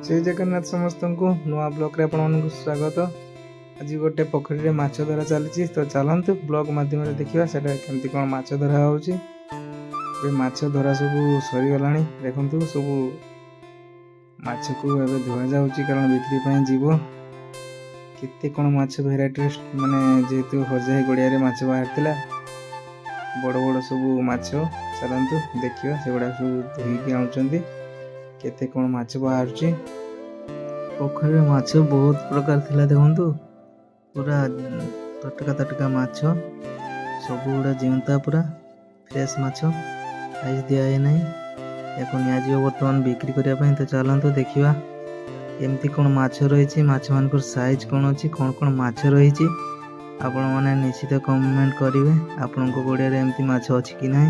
जय जगन्नाथ समस्त को नुआ ब्लॉग रे आपन स्वागत। आज गोटे पोखरी रे माछ धरा चली तो चलतु ब्लॉग माध्यम देखा केमती कौन माछ धरा हो माछ धरा सब सरीगला देखु सब माछ को धुआ जा कारण बिक्री जीव केते कौन माछ भेराइटी माने जेहेतु हजाई गड़िया माछ बाहर बड़ बड़ सब माछ चलतु देखा से गुड़ा सब धोईकी आनुंट केते कौन माछ बाहर पोखरी माछ बहुत प्रकार थिला देखु पूरा तटका तटका माछ सब गुड़ा जीवंता पूरा फ्रेश माछ आइज दिया है नहीं या निज बर्तमान बिक्री करने तो चलते देखा एमती कौन माछ रही माछ मान साइज कौन अच्छी कौन कौन माछ रही आपण मैंने निश्चित कमेंट करेंगे आपण गड़िया एमती माछ अच्छी कि ना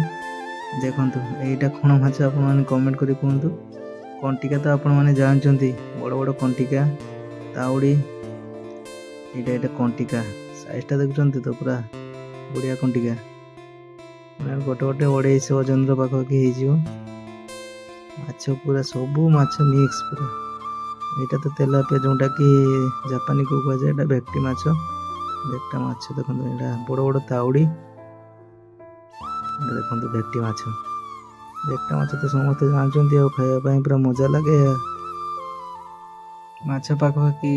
देखु यहीटा कौन माछ आप कमेंट कर कहतु कंटिका तो आपण मैंने जानते बड़ बड़ कंटिका ताउड़ी यहाँ कंटिका साइजटा देखुं तो पूरा बढ़िया कंटिका गोटे गोटे 250 वजन पाखी माछ पूरा सबू माछ मिक्स पूरा यहाँ तो तेलापिया जोटा कि जापानी को कह जाए भेक्टी माछ भेक्टा माछ देखो यहाँ बड़ बड़ ताउड़ी देखो भेक्टी माछ भेक्टा माछ तो समस्त जानते खायापी पूरा मजा लगे माछ पाखी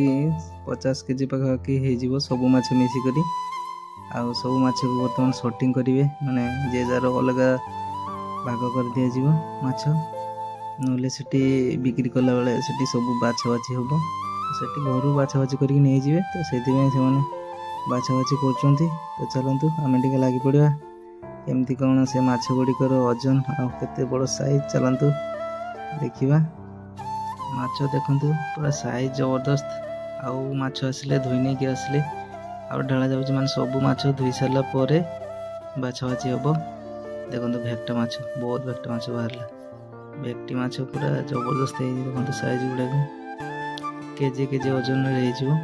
50 केजी पाखी हो सब माछ मिसिक आउ सब माछ को बर्तमान सटिंग करेंगे माने जे जार अलग भाग कर दि माछ ना से बिक्री कला बेले से सब बाछा बाछी हम से घर बाछा बाछी करके नहीं जाए तो से बाछा बाछी कर तो चलतु आम टे लगी पड़ा एमती कौन से माछ गुड़िकर ओजन आउ केते बड़ साइज चलतु देखा माछ देखु पूरा साइज जबरदस्त आउ माछ आसिले धोई नहीं कि आसिले आउ ढाला जाऊँ माने सब माछ धोई सारा पर बाछा बाछी हम देखो भेक्टा माछ बहुत भेक्टा माछ बाहर भेक्टी माछ पूरा जबरदस्त देखो साइज गुड़ाक केजे केजे ओजन यहाँ हूँ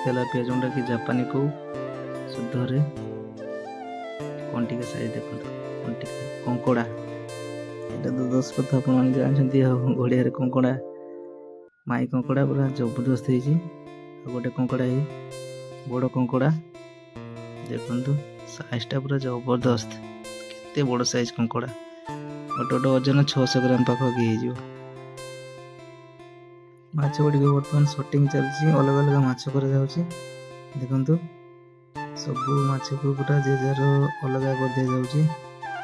तेलापिया जोटा कि जापानी को शुद्ध कंटिका साइज देखो कंटिका कंकड़ा यहाँ तो 10 पथ आप जानते गड़िया कंकड़ा माई कंकड़ा पूरा जबरदस्त गोटे कंकड़ा बड़ कंकड़ा देखु साइजटा पूरा जबरदस्त केते बड़ साइज कंकड़ा गोटे गोटे ओजन 600 ग्राम पाखी हो माछ गुड़िक बर्तमान सटिंग चलती अलग अलग माछ कर देखु सब माछ को पूरा जे जार अलग कर दि जाऊँगी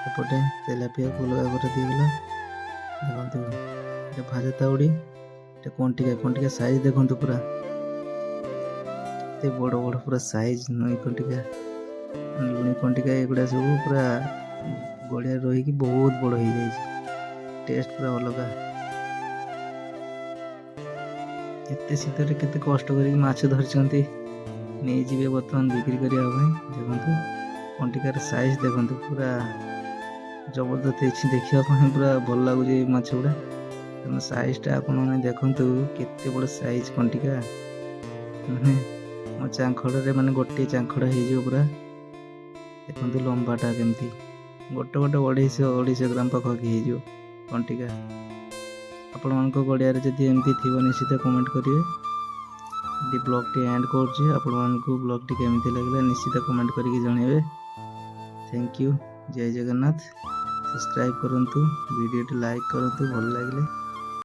एपटे तेलापिया को अलग कर दिगला देखो भाजा ताउड़ी कंटिका कंटिका साइज देखु पूरा बड़ बड़ पूरा साइज नई कंटिका लुणी कंटिका एगुड़ा सब पूरा गड़िया रही बहुत बड़ हो जाए टेस्ट पूरा अलग एत शीतर केते कष्ट कर माछ धरती नहीं जी बर्तमान बिक्री करने देखु कंटिकार साइज देखु पूरा जबरदस्त देखापी पूरा भल लगुच माछ गुड़ा साइजटा आपने देखु केते बड़ साइज कंटिका मैंने मो चाखड़े माने गोटे चाखड़ हो पूरा देखु लंबाटा केमती गोटे गोटे 250 ग्राम पाखी हो कंटिका आपण मान गड़िया जदि एमती थी निश्चित कमेंट करेंगे ब्लॉग टी एंड कर ब्लॉग टी केमती लगे निश्चित कमेंट करके जनइबे। थैंक यू जय जगन्नाथ सब्सक्राइब करंतु वीडियो टी लाइक करंतु भल लगे।